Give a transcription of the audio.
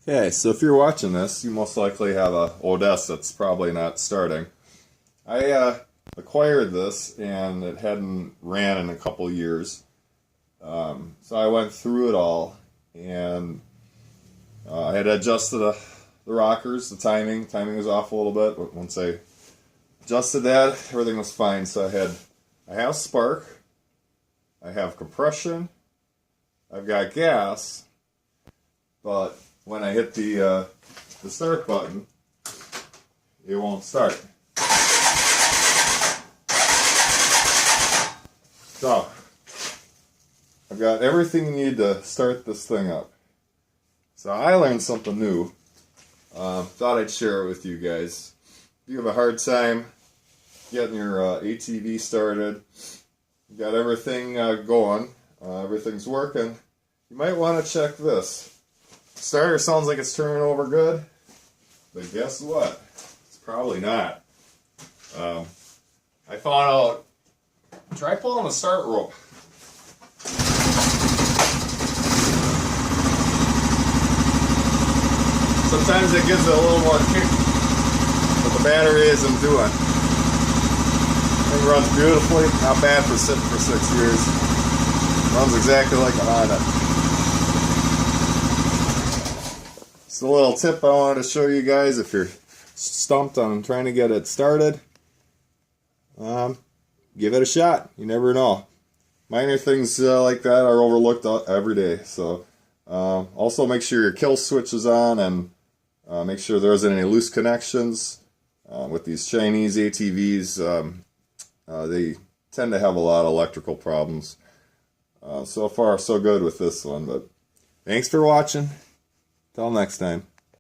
Okay, so if you're watching this, you most likely have a Odes that's probably not starting. I acquired this and it hadn't ran in a couple years. So I went through it all and I had adjusted the rockers, the timing. Timing was off a little bit, but once I adjusted that, everything was fine. So I have spark, I have compression, I've got gas, but when I hit the start button, it won't start. So, I've got everything you need to start this thing up. So I learned something new. Thought I'd share it with you guys. If you have a hard time getting your ATV started, you got everything going, everything's working, you might want to check this. Starter sounds like it's turning over good, but guess what? It's probably not. I found out, try pulling the start rope. Sometimes it gives it a little more kick, but the battery isn't doing. It runs beautifully, not bad for sitting for 6 years. Runs exactly like a Honda. It's a little tip I wanted to show you guys if you're stumped on trying to get it started. Give it a shot. You never know. Minor things like that are overlooked every day. So also make sure your kill switch is on and make sure there isn't any loose connections. With these Chinese ATVs, they tend to have a lot of electrical problems. So far, so good with this one. But thanks for watching. Till next time.